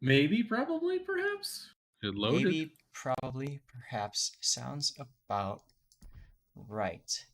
Maybe, probably, perhaps. It loaded. Maybe, probably, perhaps. Sounds about right.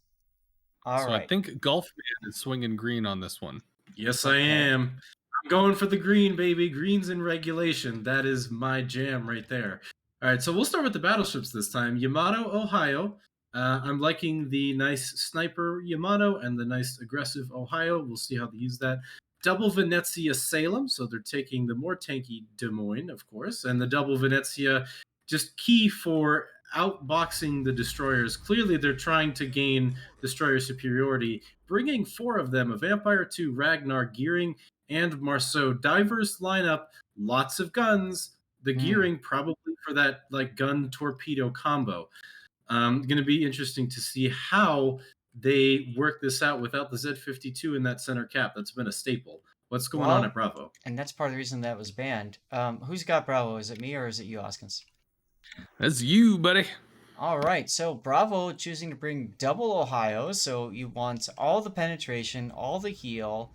All So I right. think Golf Man is swinging green on this one. Yes, I Okay. am. I'm going for the green, baby. Green's in regulation. That is my jam right there. All right, so we'll start with the battleships this time. Yamato, Ohio. I'm liking the nice sniper Yamato and the nice aggressive Ohio. We'll see how they use that. Double Venezia Salem, so they're taking the more tanky Des Moines, of course, and the double Venezia just key for outboxing the destroyers. Clearly, they're trying to gain destroyer superiority, bringing four of them, a Vampire 2, Ragnar, Gearing, and Marceau. Diverse lineup, lots of guns. The Hmm. Gearing probably for that like gun torpedo combo. Going to be interesting to see how they work this out without the Z52 in that center cap. That's been a staple. What's going on at Well, Bravo? and that's part of the reason that was banned. Who's got Bravo? Is it me or is it you, Oskins? That's you, buddy. All right, so Bravo choosing to bring double Ohio, so you want all the penetration, all the heal,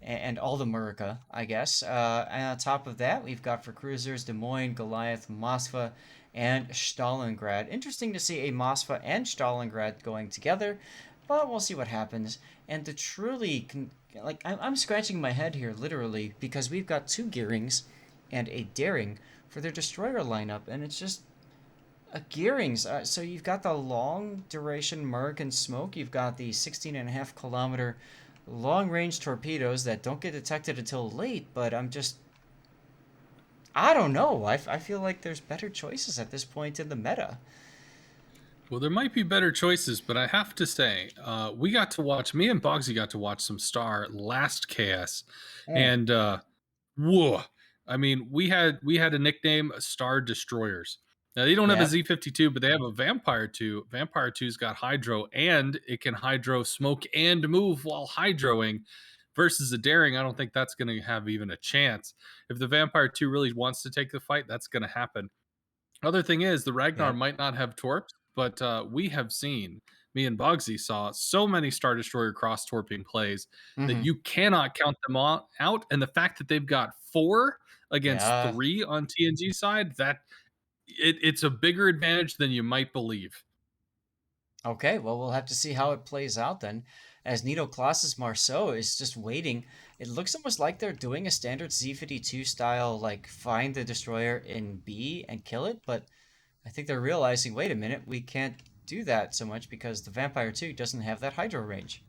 and all the Murica, I guess. And on top of that, we've got for cruisers Des Moines, Goliath, Moskva, and Stalingrad. Interesting to see a Moskva and Stalingrad going together, but we'll see what happens. And to truly, like, I'm scratching my head here, literally, because we've got two Gearings and a Daring for their destroyer lineup, and it's just Gearings. So you've got the long duration American smoke. You've got the 16.5 kilometer long range torpedoes that don't get detected until late. But I don't know. I feel like there's better choices at this point in the meta. Well, there might be better choices, but I have to say, we got to watch. Me and Bogsy got to watch some Star last KS, Mm, and whoa! I mean, we had a nickname, Star Destroyers. Now they don't have a yep. Z52, but they have a Vampire 2. Vampire 2's got hydro, and it can hydro smoke and move while hydroing. Versus a Daring, I don't think that's going to have even a chance. If the Vampire 2 really wants to take the fight, that's going to happen. Other thing is, the Ragnar Yep. might not have torps, but we have seen, me and Bogsy saw so many Star Destroyer cross torping plays that Mm-hmm. you cannot count them out. And the fact that they've got four against Yeah. three on TNG side, it's a bigger advantage than you might believe. Okay, well, we'll have to see how it plays out then. As Nito Colossus Marceau is just waiting. It looks almost like they're doing a standard Z52 style, like find the destroyer in B and kill it, but I think they're realizing, wait a minute, we can't do that so much because the Vampire 2 doesn't have that hydro range.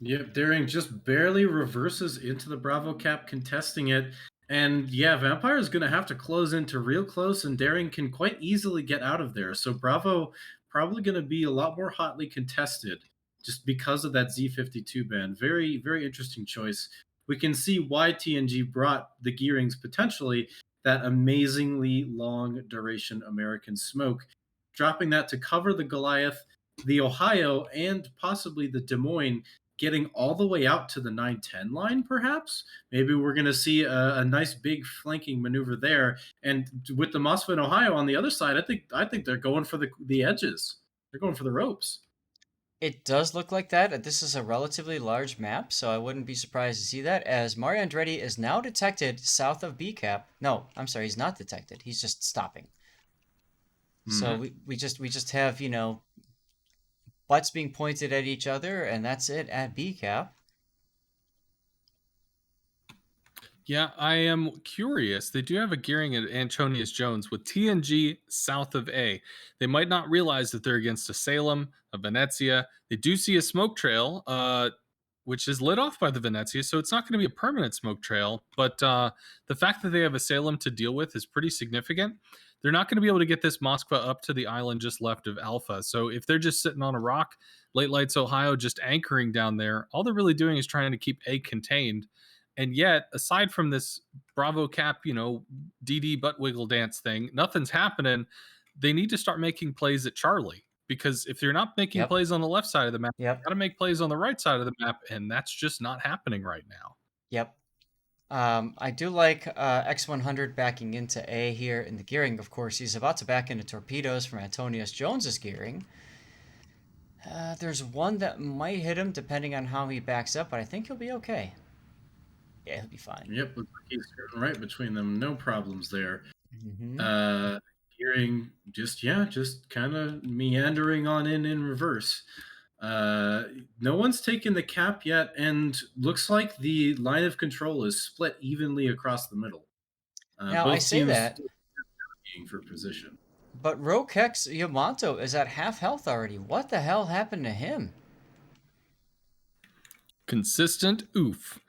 Yep, Daring just barely reverses into the Bravo cap, contesting it. And yeah, Vampire is going to have to close into real close, and Daring can quite easily get out of there. So Bravo probably going to be a lot more hotly contested just because of that Z52 ban. Very, very interesting choice. We can see why TNG brought the Gearings potentially that amazingly long duration American smoke, dropping that to cover the Goliath, the Ohio, and possibly the Des Moines, getting all the way out to the 910 line, perhaps. Maybe we're going to see a nice big flanking maneuver there. And with the Moskva and Ohio on the other side, I think they're going for the edges. They're going for the ropes. It does look like that. This is a relatively large map, so I wouldn't be surprised to see that, as Mario Andretti is now detected south of B cap. No, I'm sorry, he's not detected. He's just stopping. So Mm-hmm. we just have, butts being pointed at each other, and that's it at B cap. Yeah, I am curious. They do have a gearing at Antonius Jones with TNG south of A. They might not realize that they're against a Salem, a Venezia. They do see a smoke trail, which is lit off by the Venezia, so it's not going to be a permanent smoke trail. But the fact that they have a Salem to deal with is pretty significant. They're not going to be able to get this Moskva up to the island just left of Alpha. So if they're just sitting on a rock, Late Lights, Ohio, just anchoring down there, all they're really doing is trying to keep A contained. And yet, aside from this Bravo Cap, DD butt wiggle dance thing, nothing's happening. They need to start making plays at Charlie, because if you're not making Yep. plays on the left side of the map, you Yep. got to make plays on the right side of the map, and that's just not happening right now. Yep. I do like X100 backing into A here in the gearing. Of course, he's about to back into torpedoes from Antonius Jones's gearing. There's one that might hit him depending on how he backs up, but I think he'll be okay. Yeah, he'll be fine. Yep, looks like he's sitting right between them. No problems there. Hmm. Uh, Gearing just kind of meandering on in reverse. Uh, no one's taken the cap yet, and looks like the line of control is split evenly across the middle. Now, I Both say teams that, still being for position. but Rokex Yamato is at half health already. What the hell happened to him? Consistent oof.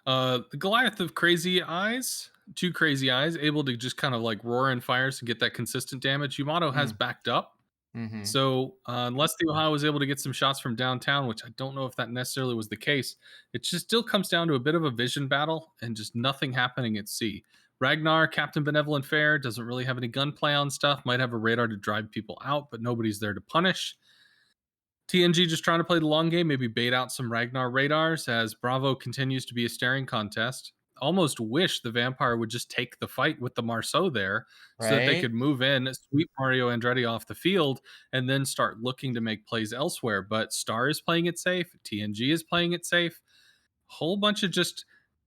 The Goliath of Crazy Eyes, two Crazy Eyes, able to just kind of like roar in fires to get that consistent damage. Yamato has Mm. backed up. Hmm. So unless the Ohio was able to get some shots from downtown, which I don't know if that necessarily was the case, it just still comes down to a bit of a vision battle and just nothing happening at sea. Ragnar, Captain Benevolent Fair, doesn't really have any gunplay on stuff, might have a radar to drive people out, but nobody's there to punish. TNG just trying to play the long game, maybe bait out some Ragnar radars as Bravo continues to be a staring contest. Almost wish the Vampire would just take the fight with the Marceau there so that they Right? could move in, sweep Mario Andretti off the field, and then start looking to make plays elsewhere. But Star is playing it safe, TNG is playing it safe. Whole bunch of just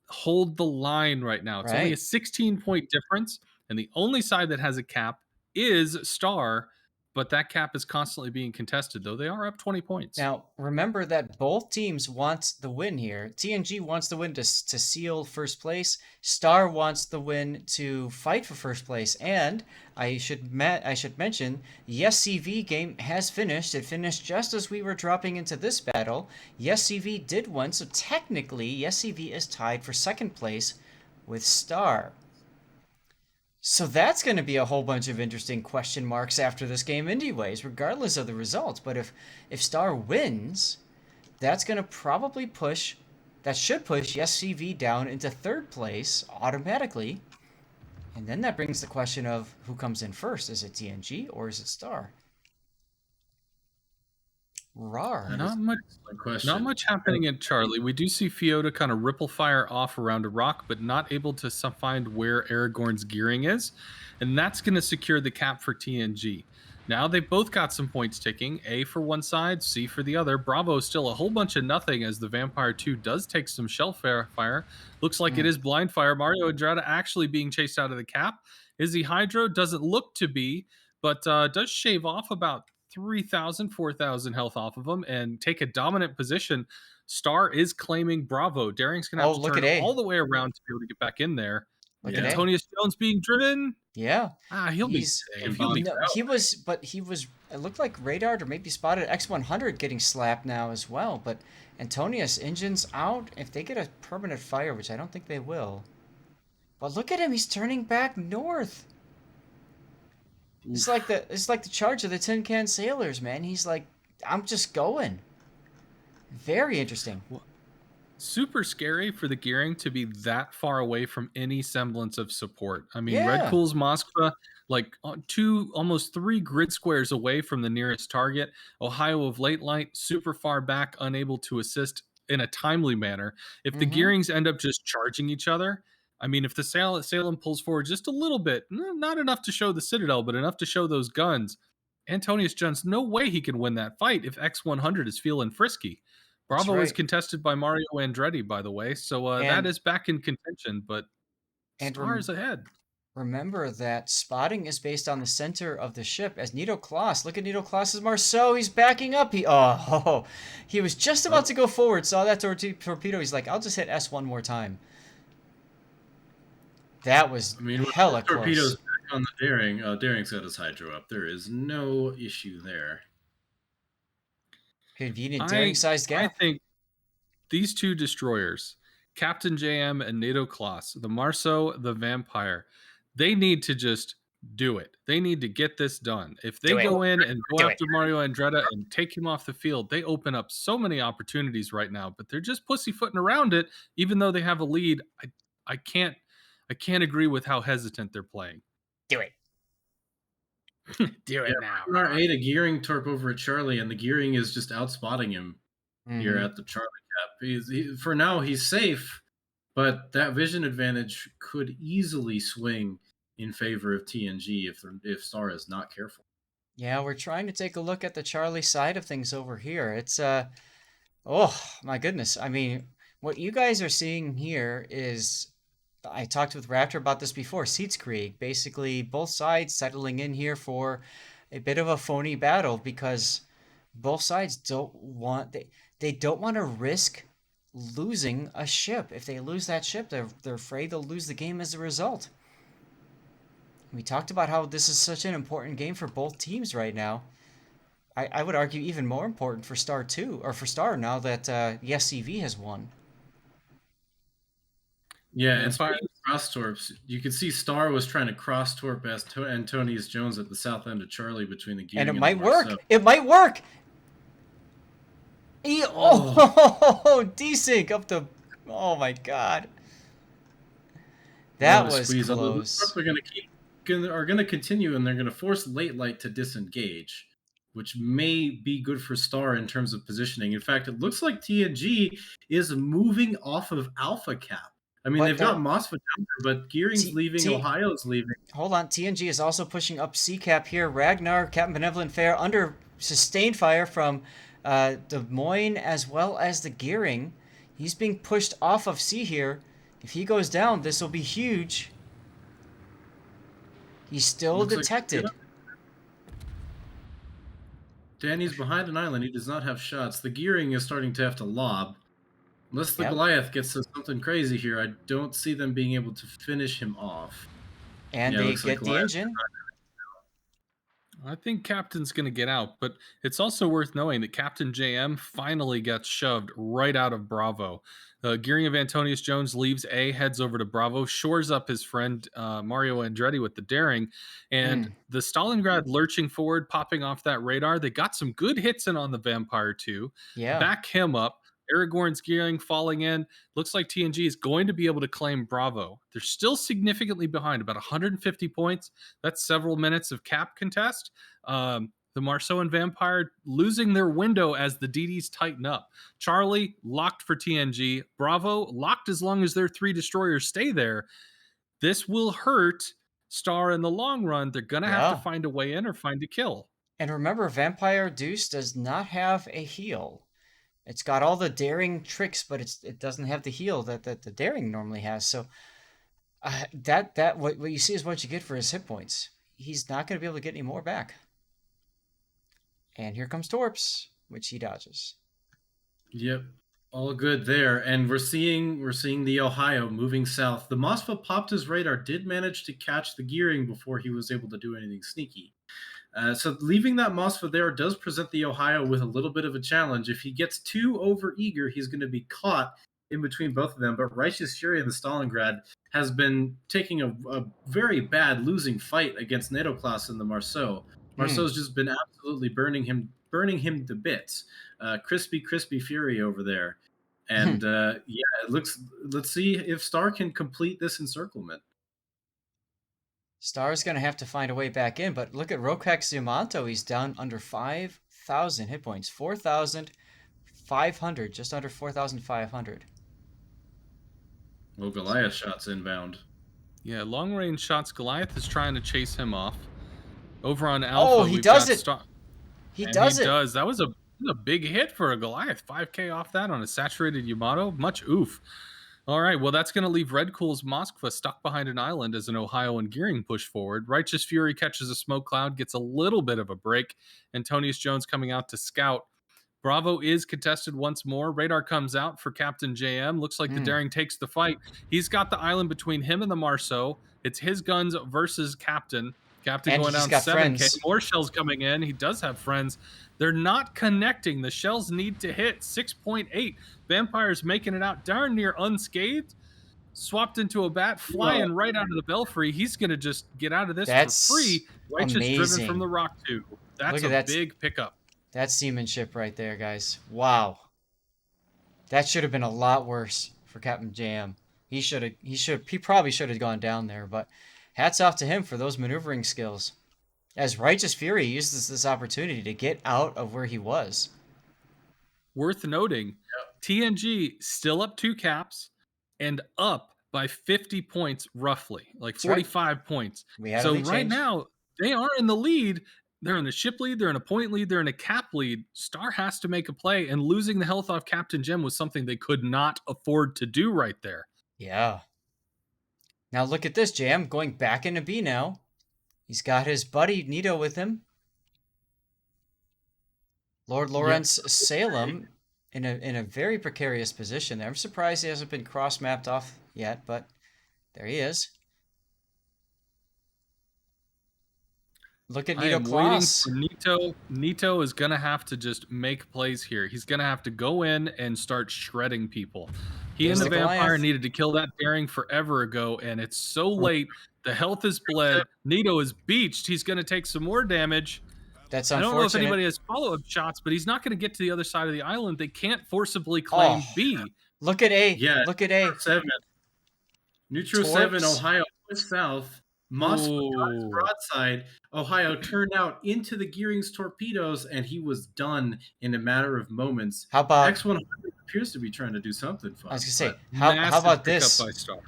hold the line right now. It's only a Right. 16-point difference, and the only side that has a cap is Star, but that cap is constantly being contested, though they are up 20 points. Now, remember that both teams want the win here. TNG wants the win to seal first place. Star wants the win to fight for first place. And I should mention, Yes CV game has finished. It finished just as we were dropping into this battle. Yes CV did win, so technically Yes CV is tied for second place with Star. So that's going to be a whole bunch of interesting question marks after this game anyways, regardless of the results. But if Star wins, that's going to probably push that should push SCV down into third place automatically. And then that brings the question of who comes in first. Is it TNG or is it Star? Rar. That Not is much an excellent question. Not much happening in Charlie. We do see Fiota kind of ripple fire off around a rock, but not able to find where Aragorn's gearing is. And that's going to secure the cap for TNG. Now they've both got some points ticking. A for one side, C for the other. Bravo still a whole bunch of nothing as the Vampire 2 does take some shell fire. Looks like it is blind fire. Mario Andrada actually being chased out of the cap. Izzy Hydro doesn't look to be, but does shave off about 3,000, 4,000 health off of him and take a dominant position. Star is claiming Bravo. Daring's going to Oh, have to look turn at A. all the way around to be able to get back in there. Look Yeah. at A. Antonius Jones being driven. Yeah. He'll be He's safe. He'll be no, out. he was, but he was. It looked like radared or maybe spotted X100 getting slapped now as well. But Antonius engines out. If they get a permanent fire, which I don't think they will. But look at him. He's turning back north. It's like the charge of the Tin Can Sailors, man. He's like, I'm just going. Very interesting. Super scary for the gearing to be that far away from any semblance of support. I mean, Yeah. Red Cool's Moskva, like almost 3 grid squares away from the nearest target. Ohio of Late Light, super far back, unable to assist in a timely manner. If the Mhm. gearings end up just charging each other, I mean, if the Salem pulls forward just a little bit, not enough to show the Citadel, but enough to show those guns, Antonius Jones, no way he can win that fight if X100 is feeling frisky. That's Bravo is right. contested by Mario Andretti, by the way, so that And is back in contention, but and Star is ahead. remember that spotting is based on the center of the ship. As Nito Kloss, look at Nito Kloss's Marceau. He's backing up. He was just about to go forward. Saw that torpedo. He's like, I'll just hit S one more time. That was I mean, with hella the torpedoes close. back on the Daring, Daring's got his Hydro up. There is no issue there. Convenient daring-sized I gap. think these two destroyers, Captain JM and NATO Kloss, the Marceau, the Vampire, they need to just do it. They need to get this done. If they Do it. go in and go Do it. after Mario Andretti and take him off the field, they open up so many opportunities right now, but they're just pussyfooting around it, even though they have a lead. I can't agree with how hesitant they're playing. Do it. Do it now. Ragnar ate a gearing torp over at Charlie, and the gearing is just outspotting him here Mhm. at the Charlie cap. For now, he's safe, but that vision advantage could easily swing in favor of TNG if Star is not careful. Yeah, we're trying to take a look at the Charlie side of things over here. It's oh my goodness. I mean, What you guys are seeing here is, I talked with Raptor about this before, Siegeskrieg. Basically, both sides settling in here for a bit of a phony battle because both sides they don't want to risk losing a ship. If they lose that ship, they're afraid they'll lose the game as a result. We talked about how this is such an important game for both teams right now. I would argue even more important for Star 2, or for Star now that the SCV has won. Yeah, and speaking of cross torps, you can see Star was trying to cross torp Antonius Jones at the south end of Charlie between the Gearing And it might the work. Marceau. It might work. Desync up the. Oh my god. That was squeeze. close. They're going to continue, and they're going to force Late Light to disengage, which may be good for Star in terms of positioning. In fact, it looks like TNG is moving off of Alpha Cap. I mean, they've got Mosfet down there, but Gearing's leaving, Ohio's leaving. Hold on, TNG is also pushing up C-Cap here. Ragnar, Captain Benevolent Fair, under sustained fire from Des Moines as well as the Gearing. He's being pushed off of C here. If he goes down, this will be huge. He's still detected. Danny's behind an island. He does not have shots. The Gearing is starting to have to lob. Unless the Goliath gets to something crazy here, I don't see them being able to finish him off. And they get the engine. I think Captain's going to get out, but it's also worth knowing that Captain JM finally gets shoved right out of Bravo. Gearing of Antonius Jones leaves A, heads over to Bravo, shores up his friend Mario Andretti with the Daring, and the Stalingrad lurching forward, popping off that radar. They got some good hits in on the Vampire too. Yeah. Back him up. Aragorn's Gearing falling in. Looks like TNG is going to be able to claim Bravo. They're still significantly behind, about 150 points. That's several minutes of cap contest. The Marceau and Vampire losing their window as the DDs tighten up. Charlie locked for TNG. Bravo locked as long as their 3 destroyers stay there. This will hurt Star in the long run. They're going to have to find a way in or find a kill. And remember, Vampire Deuce does not have a heal. It's got all the Daring tricks, but it doesn't have the heal that the Daring normally has. So what you see is what you get for his hit points. He's not going to be able to get any more back. And here comes Torps, which he dodges. Yep, all good there. And we're seeing the Ohio moving south. The Mosfet popped his radar, did manage to catch the Gearing before he was able to do anything sneaky. So leaving that Mosfet there does present the Ohio with a little bit of a challenge. If he gets too over-eager, he's going to be caught in between both of them. But Righteous Fury in the Stalingrad has been taking a very bad losing fight against Nadoclass in the Marceau. Marceau's just been absolutely burning him to bits. Crispy Fury over there. And let's see if Star can complete this encirclement. Star's going to have to find a way back in, but look at Rokax Yamato. He's down under 5,000 hit points. 4,500, just under 4,500. Well, Goliath shots inbound. Yeah, long-range shots. Goliath is trying to chase him off. Over on Alpha, he does it. He does. That was a big hit for a Goliath. 5K off that on a saturated Yamato. Much oof. All right, well, that's going to leave Red Cool's Moskva stuck behind an island as an Ohio and Gearing push forward. Righteous Fury catches a smoke cloud, gets a little bit of a break. Antonius Jones coming out to scout. Bravo is contested once more. Radar comes out for Captain JM. Looks like the Daring takes the fight. He's got the island between him and the Marceau. It's his guns versus Captain. Captain going down 7K. More shells coming in. He does have friends. They're not connecting. The shells need to hit 6.8. Vampire's making it out darn near unscathed. Swapped into a bat, flying right out of the belfry. He's going to just get out of this for free. Righteous driven from the rock tube. That's a big pickup. That's seamanship right there, guys. Wow. That should have been a lot worse for Captain JM. He probably should have gone down there, but hats off to him for those maneuvering skills. As Righteous Fury uses this opportunity to get out of where he was. Worth noting, TNG still up 2 caps and up by 50 points roughly, like 45 points. So right now, they are in the lead, They're in a ship lead, they're in a point lead, they're in a cap lead. Star has to make a play, and losing the health off Captain Jim was something they could not afford to do right there. Yeah. Now look at this, Jam, going back into B now. He's got his buddy Nito with him. Lord Lawrence Salem in a very precarious position there. I'm surprised he hasn't been cross-mapped off yet, but there he is. Look at I Nito am waiting Kloss. for Nito. Nito is going to have to just make plays here. He's going to have to go in and start shredding people. He There's and the the Vampire Goliath. needed to kill that Daring forever ago, and it's so late. The health is bled. Nito is beached. He's going to take some more damage. That's I don't know if unfortunate. anybody has follow-up shots, but he's not going to get to the other side of the island. They can't forcibly claim Oh. B. Look at A. Yeah. Look at A. 7. Neutral Torps. 7, Ohio pushed south. Moss got his Ooh. broadside. Ohio turned out into the Gearing's torpedoes, and he was done in a matter of moments. How about X100 appears to be trying to do something fun. I was gonna say, but how Massive about pickup this? by Star.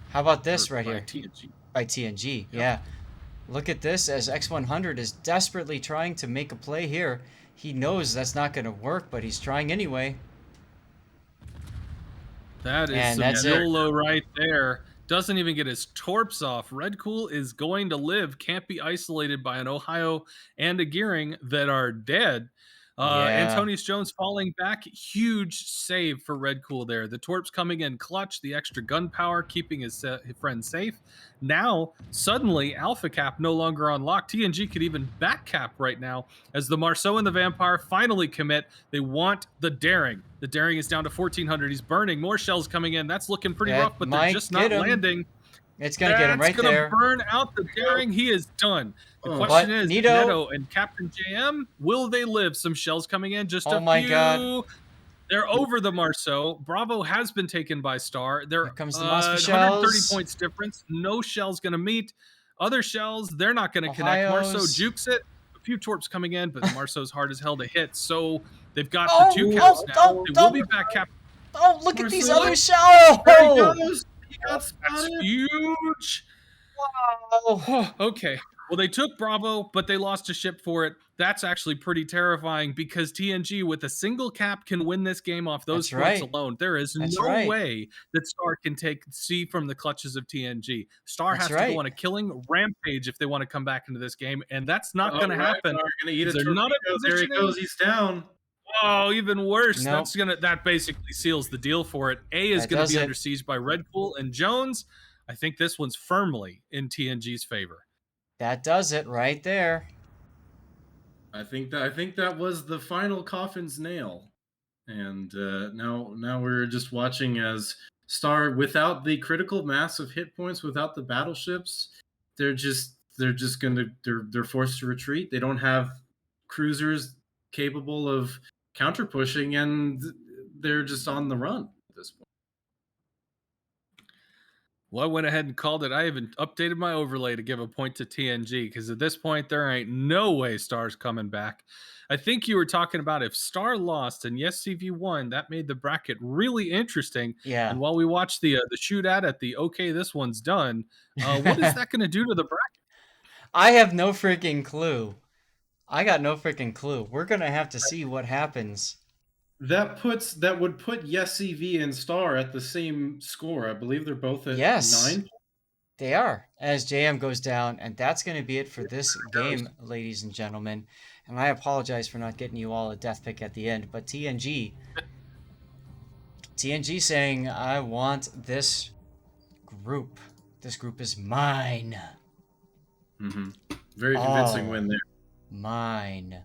How about this Or right by here TNG. by TNG? Yeah. Look at this as X100 is desperately trying to make a play here. He knows that's not going to work, but he's trying anyway. That is And some that's it. YOLO right there. Doesn't even get his torps off. Red Cool is going to live. Can't be isolated by an Ohio and a Gearing that are dead. Yeah. Antonius Jones falling back. Huge save for Red Cool there. The torps coming in clutch. The extra gun power keeping his friend safe. Now, suddenly, Alpha Cap no longer on lock. TNG could even back cap right now as the Marceau and the Vampire finally commit. They want the Daring. The Daring is down to 1,400. He's burning. More shells coming in. That's looking pretty That rough, but they're might just not get him. landing. It's going to get him right gonna there. burn out the Daring. He is done. The Oh. question But is, Nito- Neto and Captain JM, will they live? Some shells coming in. Just Oh a my few. God. They're over the Marceau. Bravo has been taken by Star. They're Here comes the Mosby 130 shells. points difference. No shells going to meet. Other shells, they're not going to connect. Marceau Ohio's. jukes it. A few torps coming in, but Marceau's hard as hell to hit. So they've got Oh, the 2 caps oh, now. oh, They will oh. be back cap. Oh, look at these Marceau. other shells. there he goes. He got That's spotted. huge. Wow. Oh, okay. Well, they took Bravo, but they lost a ship for it. That's actually pretty terrifying because TNG with a single cap can win this game off those That's points right. alone. There is That's no right. way that Star can take C from the clutches of TNG. Star That's has to right. go on a killing rampage if they want to come back into this game, and that's not Oh, going to right, happen. They're gonna eat a They're not in torpedo. There he positioning. goes. He's down. Oh, even worse. Nope. That basically seals the deal for it. A is That going to does be it. under siege by Red Cool and Jones. I think this one's firmly in TNG's favor. That does it right there. I think that was the final coffin's nail, and now we're just watching as Star, without the critical mass of hit points, without the battleships, they're forced to retreat. They don't have cruisers capable of counter pushing, and they're just on the run at this point. Well, I went ahead and called it. I even updated my overlay to give a point to TNG because at this point, there ain't no way Star's coming back. I think you were talking about if Star lost and yes, CV won, that made the bracket really interesting. Yeah. And while we watch the shootout at the okay, this one's done, what is that going to do to the bracket? I have no freaking clue. I got no freaking clue. We're going to have to see what happens. That would put Yes CV and Star at the same score. I believe they're both at Yes. 9. They are, as JM goes down, and that's going to be it for this game, ladies and gentlemen. And I apologize for not getting you all a death pick at the end, but TNG saying, I want this group. This group is mine. Mm-hmm. Very convincing Oh. win there. Mine.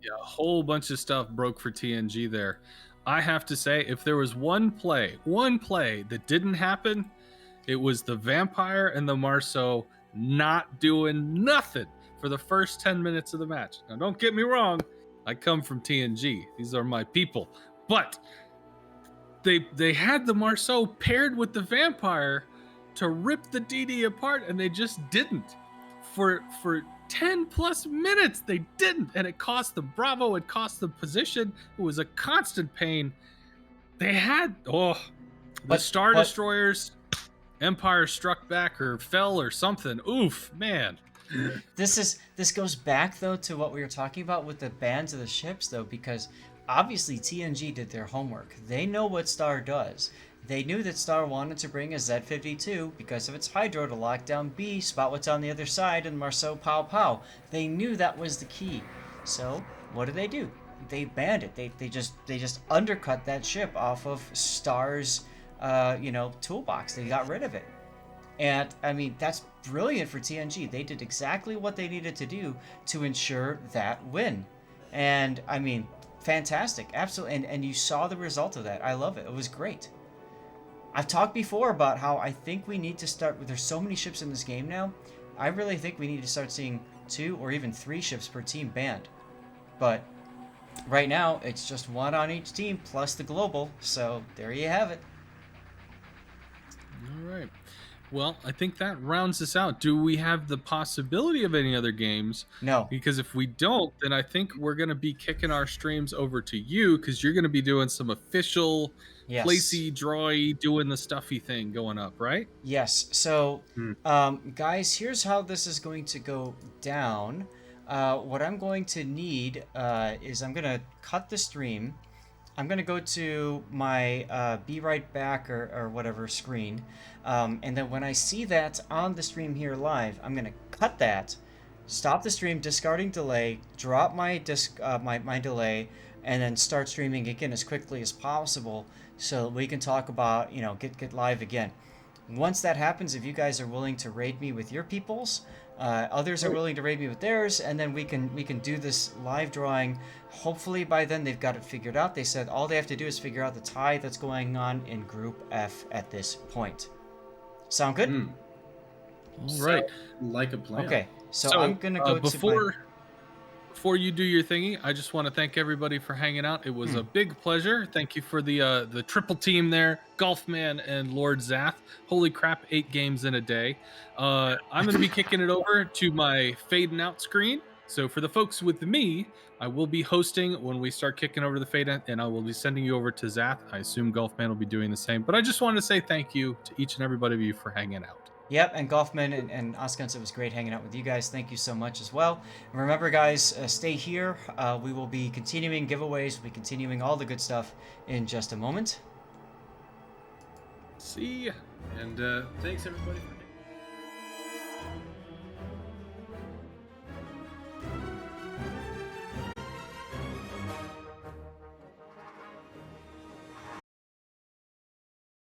Yeah, a whole bunch of stuff broke for TNG there. I have to say, if there was one play that didn't happen, it was the Vampire and the Marceau not doing nothing for the first 10 minutes of the match. Now, don't get me wrong. I come from TNG. These are my people. But they had the Marceau paired with the Vampire to rip the DD apart, and they just didn't. For 10 plus minutes, they didn't. And it cost them Bravo. It cost them position. It was a constant pain. They had, the Star Destroyers, Empire struck back or fell or something. Oof, man. This goes back though to what we were talking about with the bans of the ships though, because obviously TNG did their homework. They know what Star does. They knew that Star wanted to bring a Z-52 because of its hydro to lock down B, spot what's on the other side, and Marceau pow pow. They knew that was the key. So what do? They banned it. They just undercut that ship off of Star's toolbox. They got rid of it. And I mean, that's brilliant for TNG. They did exactly what they needed to do to ensure that win. And I mean, fantastic. Absolutely. And you saw the result of that. I love it. It was great. I've talked before about how I think we need to start with, there's so many ships in this game now. I really think we need to start seeing 2 or even 3 ships per team banned. But right now, it's just 1 on each team plus the global. So there you have it. All right. Well, I think that rounds us out. Do we have the possibility of any other games? No. Because if we don't, then I think we're going to be kicking our streams over to you because you're going to be doing some official Yes. placey, drawy, doing the stuffy thing going up, right? Yes. So, guys, here's how this is going to go down. What I'm going to need is I'm going to cut the stream. I'm going to go to my Be Right Back or whatever screen. And then when I see that on the stream here live, I'm going to cut that, stop the stream, discarding delay, drop my my delay, and then start streaming again as quickly as possible so we can talk about, get live again. Once that happens, if you guys are willing to raid me with your peoples, others are willing to raid me with theirs, and then we can do this live drawing. Hopefully by then they've got it figured out. They said all they have to do is figure out the tie that's going on in Group F at this point. Sound good? All right. Like a plan. Okay, so I'm gonna go Before you do your thingy, I just want to thank everybody for hanging out. It was a big pleasure. Thank you for the triple team there, Golfman and Lord Zath. Holy crap, 8 games in a day. I'm going to be kicking it over to my fading out screen. So for the folks with me, I will be hosting when we start kicking over the fade out, and I will be sending you over to Zath. I assume Golfman will be doing the same. But I just wanted to say thank you to each and everybody of you for hanging out. Yep, and Golfman and Oskans, it was great hanging out with you guys. Thank you so much as well. And remember, guys, stay here. We will be continuing giveaways. We'll be continuing all the good stuff in just a moment. See ya. And thanks, everybody, for